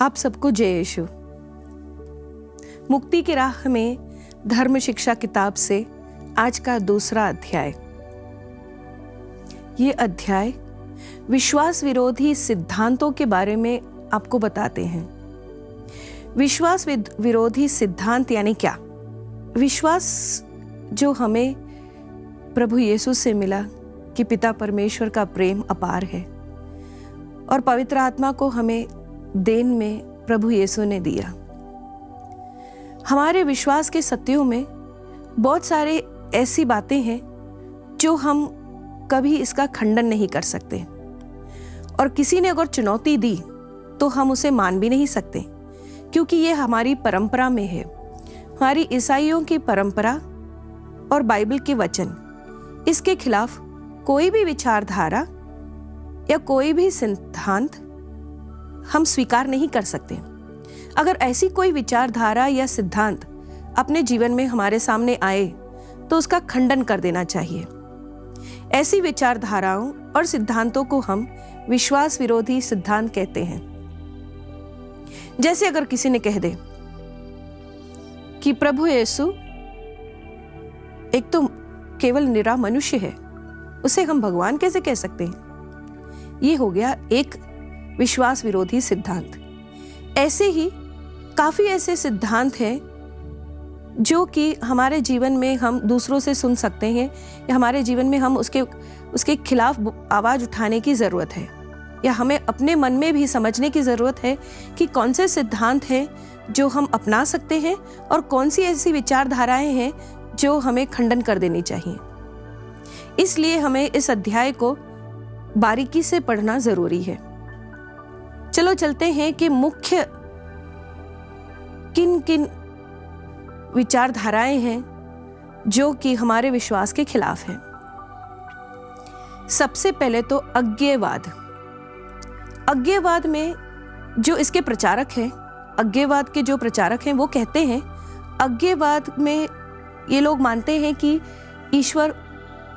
आप सबको जय यीशु। मुक्ति की राह में धर्म शिक्षा किताब से आज का दूसरा अध्याय। ये अध्याय विश्वास विरोधी सिद्धांतों के बारे में आपको बताते हैं। विश्वास विरोधी सिद्धांत यानी क्या? विश्वास जो हमें प्रभु यीशु से मिला कि पिता परमेश्वर का प्रेम अपार है और पवित्र आत्मा को हमें देन में प्रभु यीशु ने दिया। हमारे विश्वास के सत्यों में बहुत सारे ऐसी बातें हैं जो हम कभी इसका खंडन नहीं कर सकते, और किसी ने अगर चुनौती दी तो हम उसे मान भी नहीं सकते, क्योंकि ये हमारी परंपरा में है। हमारी ईसाइयों की परंपरा और बाइबल के वचन, इसके खिलाफ कोई भी विचारधारा या कोई भी सिद्धांत हम स्वीकार नहीं कर सकते। अगर ऐसी कोई विचारधारा या सिद्धांत अपने जीवन में हमारे सामने आए तो उसका खंडन कर देना चाहिए। ऐसी विचारधाराओं और सिद्धांतों को हम विश्वास विरोधी सिद्धांत कहते हैं। जैसे अगर किसी ने कह दे कि प्रभु यीशु एक तो केवल निरा मनुष्य है, उसे हम भगवान कैसे कह सकते हैं? ये हो गया एक विश्वास विरोधी सिद्धांत। ऐसे ही काफी ऐसे सिद्धांत हैं जो कि हमारे जीवन में हम दूसरों से सुन सकते हैं, या हमारे जीवन में हम उसके खिलाफ आवाज उठाने की जरूरत है, या हमें अपने मन में भी समझने की जरूरत है कि कौन से सिद्धांत हैं जो हम अपना सकते हैं और कौन सी ऐसी विचारधाराएं हैं जो हमें खंडन कर देनी चाहिए। इसलिए हमें इस अध्याय को बारीकी से पढ़ना जरूरी है। चलो चलते हैं कि मुख्य किन किन विचारधाराएं हैं जो कि हमारे विश्वास के खिलाफ हैं। सबसे पहले तो अज्ञेयवाद। अज्ञेयवाद में जो इसके प्रचारक हैं, अज्ञेयवाद के जो प्रचारक हैं, वो कहते हैं अज्ञेयवाद में ये लोग मानते हैं कि ईश्वर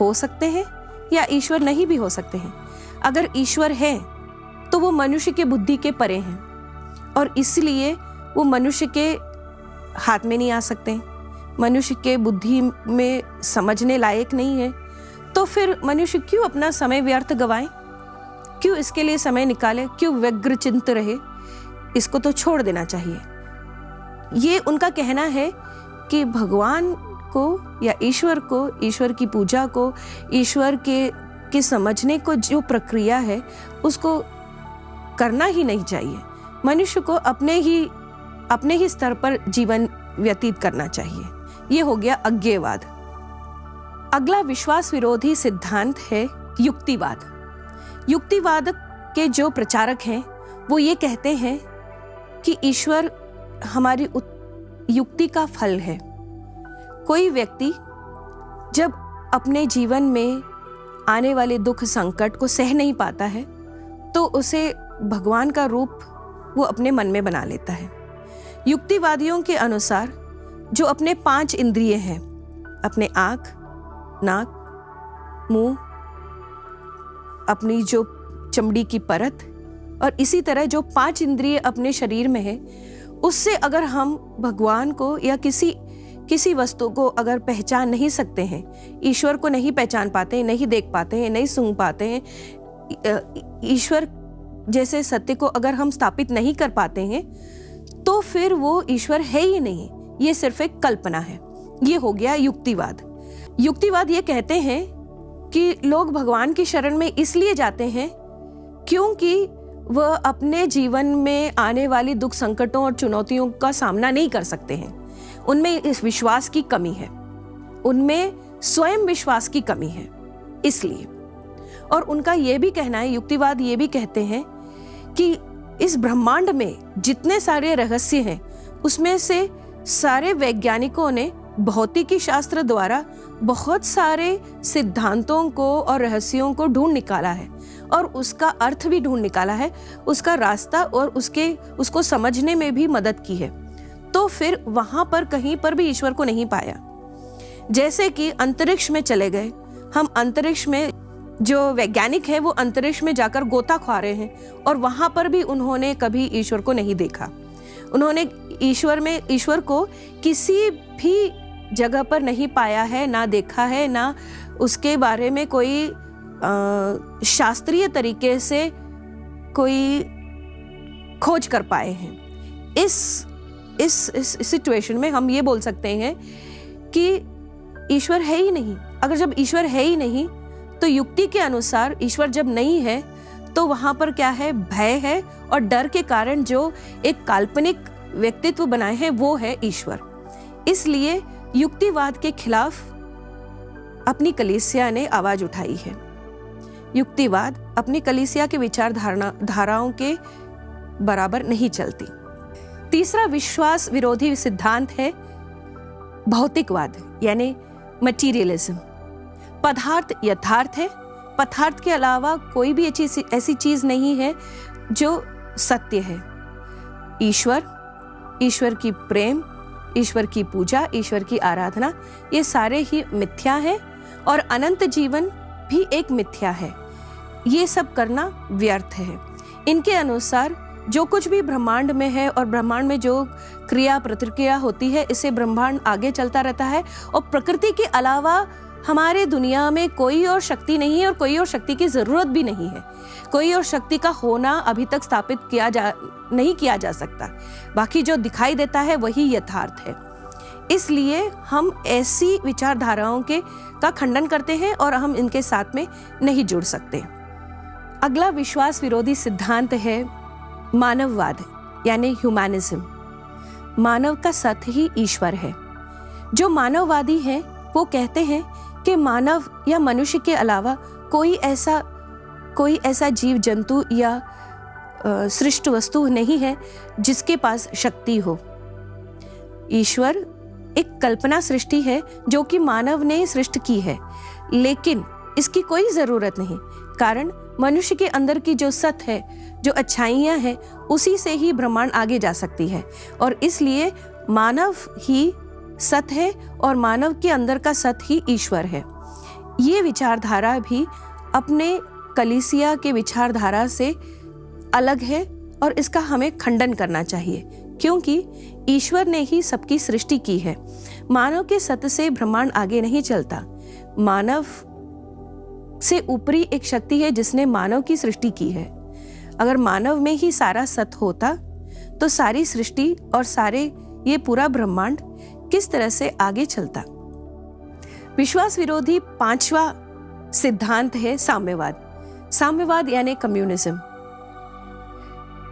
हो सकते हैं या ईश्वर नहीं भी हो सकते हैं। अगर ईश्वर है तो वो मनुष्य के बुद्धि के परे हैं, और इसलिए वो मनुष्य के हाथ में नहीं आ सकते, मनुष्य के बुद्धि में समझने लायक नहीं है। तो फिर मनुष्य क्यों अपना समय व्यर्थ गवाए, क्यों इसके लिए समय निकाले, क्यों व्यग्रचिंत रहे? इसको तो छोड़ देना चाहिए। ये उनका कहना है कि भगवान को या ईश्वर को, ईश्वर की पूजा को, ईश्वर के समझने को जो प्रक्रिया है उसको करना ही नहीं चाहिए। मनुष्य को अपने ही स्तर पर जीवन व्यतीत करना चाहिए। ये हो गया अज्ञेयवाद। अगला विश्वास विरोधी सिद्धांत है युक्तिवाद। युक्तिवाद के जो प्रचारक हैं वो ये कहते हैं कि ईश्वर हमारी युक्ति का फल है। कोई व्यक्ति जब अपने जीवन में आने वाले दुख संकट को सह नहीं पाता है तो उसे भगवान का रूप वो अपने मन में बना लेता है। युक्तिवादियों के अनुसार जो अपने 5 इंद्रिय हैं, अपने आँख, नाक, मुंह, अपनी जो चमड़ी की परत, और इसी तरह जो 5 इंद्रिय अपने शरीर में है, उससे अगर हम भगवान को या किसी वस्तु को अगर पहचान नहीं सकते हैं, ईश्वर को नहीं पहचान पाते हैं, नहीं देख पाते हैं, नहीं सूंघ पाते हैं, ईश्वर जैसे सत्य को अगर हम स्थापित नहीं कर पाते हैं, तो फिर वो ईश्वर है ही नहीं, ये सिर्फ एक कल्पना है। ये हो गया युक्तिवाद। युक्तिवाद ये कहते हैं कि लोग भगवान की शरण में इसलिए जाते हैं क्योंकि वह अपने जीवन में आने वाली दुख संकटों और चुनौतियों का सामना नहीं कर सकते हैं। उनमें इस विश्वास की कमी है, उनमें स्वयं विश्वास की कमी है, इसलिए। और उनका यह भी कहना है, युक्तिवाद ये भी कहते हैं कि इस ब्रह्मांड में जितने सारे रहस्य हैं उसमें से सारे वैज्ञानिकों ने भौतिकी शास्त्र द्वारा बहुत सारे सिद्धांतों को और रहस्यों को ढूंढ निकाला है, और उसका अर्थ भी ढूंढ निकाला है, उसका रास्ता और उसको समझने में भी मदद की है। तो फिर वहां पर कहीं पर भी ईश्वर को नहीं पाया। जैसे कि अंतरिक्ष में चले गए, हम अंतरिक्ष में जो वैज्ञानिक है वो अंतरिक्ष में जाकर गोता खा रहे हैं और वहां पर भी उन्होंने कभी ईश्वर को नहीं देखा। उन्होंने ईश्वर को किसी भी जगह पर नहीं पाया है, ना देखा है, ना उसके बारे में कोई शास्त्रीय तरीके से कोई खोज कर पाए हैं। इस सिचुएशन में हम ये बोल सकते हैं कि ईश्वर है ही नहीं। अगर जब ईश्वर है ही नहीं तो युक्ति के अनुसार ईश्वर जब नहीं है तो वहां पर क्या है, भय है, और डर के कारण जो एक काल्पनिक व्यक्तित्व बनाए हैं वो है ईश्वर। इसलिए युक्तिवाद के खिलाफ अपनी कलीसिया ने आवाज उठाई है। युक्तिवाद अपनी कलीसिया के विचार धाराओं के बराबर नहीं चलती। तीसरा विश्वास विरोधी सिद्धांत है भौतिकवाद, यानी मटीरियलिज्म। पदार्थ यथार्थ है, पदार्थ के अलावा कोई भी ऐसी चीज नहीं है जो सत्य है। ईश्वर की प्रेम, ईश्वर की पूजा, ईश्वर की आराधना, ये सारे ही मिथ्या है, और अनंत जीवन भी एक मिथ्या है। ये सब करना व्यर्थ है। इनके अनुसार जो कुछ भी ब्रह्मांड में है और ब्रह्मांड में जो क्रिया प्रतिक्रिया होती है, इससे ब्रह्मांड आगे चलता रहता है, और प्रकृति के अलावा हमारे दुनिया में कोई और शक्ति नहीं है और कोई और शक्ति की जरूरत भी नहीं है। कोई और शक्ति का होना अभी तक स्थापित नहीं किया जा सकता। बाकी जो दिखाई देता है वही यथार्थ है। इसलिए हम ऐसी विचारधाराओं का खंडन करते हैं और हम इनके साथ में नहीं जुड़ सकते। अगला विश्वास विरोधी सिद्धांत है मानववाद, यानी ह्यूमैनिज्म। मानव का सत्य ही ईश्वर है। जो मानववादी हैं वो कहते हैं कि मानव या मनुष्य के अलावा कोई ऐसा जीव जंतु या सृष्ट वस्तु नहीं है जिसके पास शक्ति हो। ईश्वर एक कल्पना सृष्टि है जो कि मानव ने सृष्टि की है, लेकिन इसकी कोई जरूरत नहीं, कारण मनुष्य के अंदर की जो सत्य है, जो अच्छाइयाँ हैं, उसी से ही ब्रह्मांड आगे जा सकती है। और इसलिए मानव ही सत्य है और मानव के अंदर का सत्य ही ईश्वर है। ये विचारधारा भी अपने कलीसिया के विचारधारा से अलग है और इसका हमें खंडन करना चाहिए, क्योंकि ईश्वर ने ही सबकी सृष्टि की है। मानव के सत्य से ब्रह्मांड आगे नहीं चलता। मानव से ऊपरी एक शक्ति है जिसने मानव की सृष्टि की है। अगर मानव में ही सारा सत्य होता तो सारी सृष्टि और ये पूरा ब्रह्मांड किस तरह से आगे चलता। विश्वास विरोधी पांचवा सिद्धांत है साम्यवाद। साम्यवाद यानी कम्युनिज्म।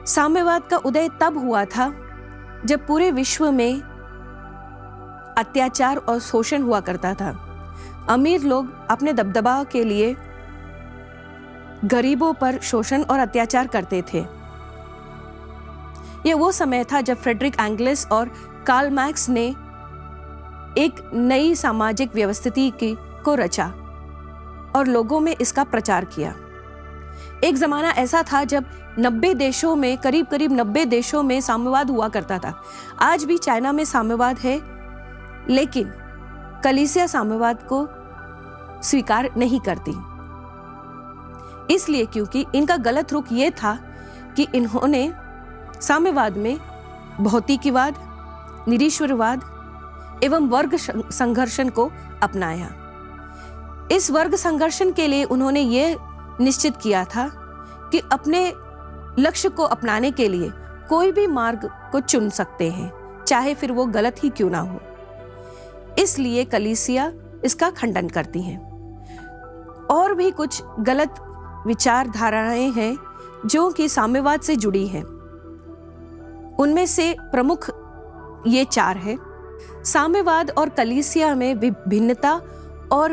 साम्यवाद का उदय तब हुआ था जब पूरे विश्व में अत्याचार और शोषण हुआ करता था। अमीर लोग अपने दबदबा के लिए गरीबों पर शोषण और अत्याचार करते थे। यह वो समय था जब फ्रेडरिक एंगल्स और कार्ल मार्क्स ने एक नई सामाजिक व्यवस्थिति को रचा और लोगों में इसका प्रचार किया। एक जमाना ऐसा था जब 90 देशों में करीब 90 देशों में साम्यवाद हुआ करता था। आज भी चाइना में साम्यवाद है, लेकिन कलीसिया साम्यवाद को स्वीकार नहीं करती। इसलिए क्योंकि इनका गलत रुख ये था कि इन्होंने साम्यवाद में भौतिकीवाद, निरीश्वरवाद एवं वर्ग संघर्षण को अपनाया। इस वर्ग संघर्षण के लिए उन्होंने ये निश्चित किया था कि अपने लक्ष्य को अपनाने के लिए कोई भी मार्ग को चुन सकते हैं, चाहे फिर वो गलत ही क्यों ना हो। इसलिए कलीसिया इसका खंडन करती है। और भी कुछ गलत विचारधाराएं हैं जो कि साम्यवाद से जुड़ी हैं। उनमें से प्रमुख ये 4 है। साम्यवाद और कलीसिया में भिन्नता और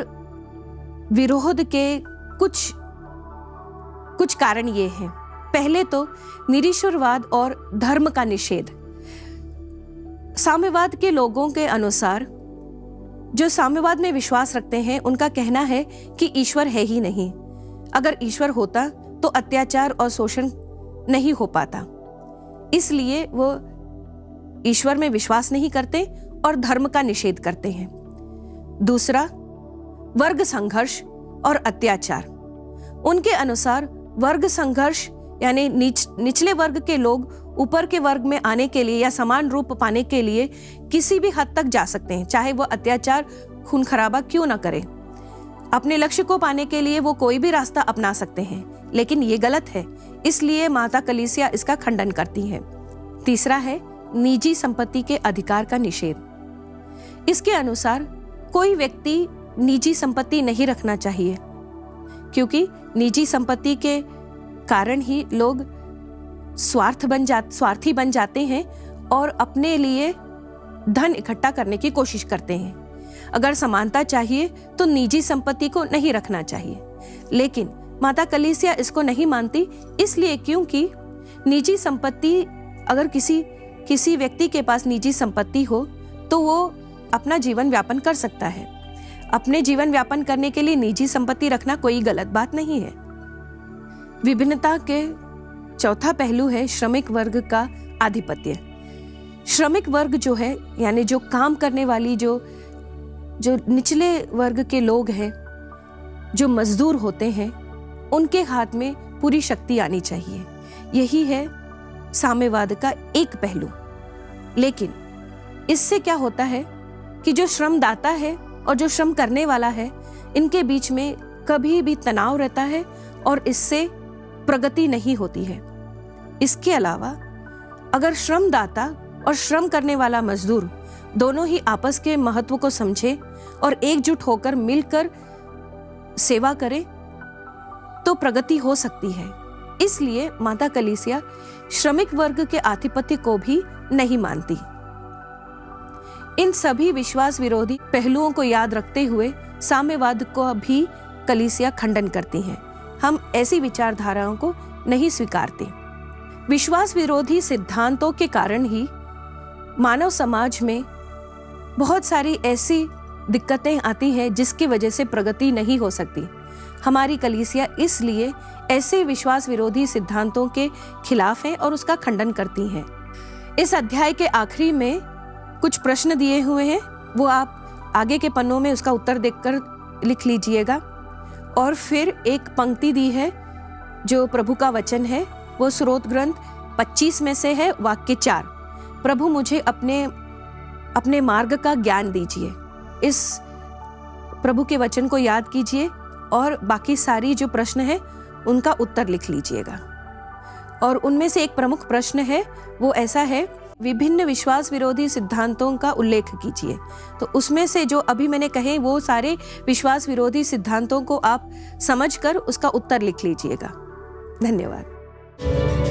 विरोध के कुछ कारण ये हैं। पहले तो निरीश्वरवाद और धर्म का निषेध। साम्यवाद के लोगों के अनुसार, जो साम्यवाद में विश्वास रखते हैं, उनका कहना है कि ईश्वर है ही नहीं। अगर ईश्वर होता तो अत्याचार और शोषण नहीं हो पाता। इसलिए वो ईश्वर में विश्वास नहीं करते और धर्म का निषेध करते हैं। दूसरा, वर्ग संघर्ष और अत्याचार। उनके अनुसार वर्ग संघर्ष यानी निचले वर्ग के लोग ऊपर के वर्ग में आने के लिए या समान रूप पाने के लिए किसी भी हद तक जा सकते हैं, चाहे वो अत्याचार खून खराबा क्यों ना करे। अपने लक्ष्य को पाने के लिए वो कोई भी रास्ता अपना सकते हैं, लेकिन ये गलत है। इसलिए माता कलीसिया इसका खंडन करती है। तीसरा है निजी संपत्ति के अधिकार का निषेध। इसके अनुसार कोई व्यक्ति निजी संपत्ति नहीं रखना चाहिए, क्योंकि निजी संपत्ति के कारण ही लोग स्वार्थी बन जाते हैं और अपने लिए धन इकट्ठा करने की कोशिश करते हैं। अगर समानता चाहिए तो निजी संपत्ति को नहीं रखना चाहिए, लेकिन माता कलीसिया इसको नहीं मानती, इसलिए क्योंकि निजी संपत्ति, अगर किसी व्यक्ति के पास निजी संपत्ति हो तो वो अपना जीवन व्यापन कर सकता है। अपने जीवन व्यापन करने के लिए निजी संपत्ति रखना कोई गलत बात नहीं है। विभिन्नता के चौथा पहलू है श्रमिक वर्ग का आधिपत्य। श्रमिक वर्ग जो है, यानी जो काम करने वाली जो निचले वर्ग के लोग हैं, जो मजदूर होते हैं, उनके हाथ में पूरी शक्ति आनी चाहिए। यही है साम्यवाद का एक पहलू। लेकिन इससे क्या होता है कि जो श्रमदाता है और जो श्रम करने वाला है, इनके बीच में कभी भी तनाव रहता है और इससे प्रगति नहीं होती है। इसके अलावा अगर श्रमदाता और श्रम करने वाला मजदूर दोनों ही आपस के महत्व को समझे और एकजुट होकर मिलकर सेवा करे तो प्रगति हो सकती है। इसलिए माता कलीसिया श्रमिक वर्ग के आधिपत्य को भी नहीं मानती। इन सभी विश्वास विरोधी पहलुओं को याद रखते हुए साम्यवाद को भी कलीसिया खंडन करती है। हम ऐसी विचारधाराओं को नहीं स्वीकारते। विश्वास विरोधी सिद्धांतों के कारण ही मानव समाज में बहुत सारी ऐसी दिक्कतें आती हैं जिसकी वजह से प्रगति नहीं हो सकती। हमारी कलीसिया इसलिए ऐसे विश्वास विरोधी सिद्धांतों के खिलाफ है और उसका खंडन करती है। इस अध्याय के आखिरी में कुछ प्रश्न दिए हुए हैं, वो आप आगे के पन्नों में उसका उत्तर देखकर लिख लीजिएगा। और फिर एक पंक्ति दी है जो प्रभु का वचन है, वो स्रोत ग्रंथ 25 में से है, वाक्य 4। प्रभु मुझे अपने मार्ग का ज्ञान दीजिए। इस प्रभु के वचन को याद कीजिए और बाकी सारी जो प्रश्न है उनका उत्तर लिख लीजिएगा। और उनमें से एक प्रमुख प्रश्न है, वो ऐसा है, विभिन्न विश्वास विरोधी सिद्धांतों का उल्लेख कीजिए। तो उसमें से जो अभी मैंने कहे वो सारे विश्वास विरोधी सिद्धांतों को आप समझकर उसका उत्तर लिख लीजिएगा। धन्यवाद।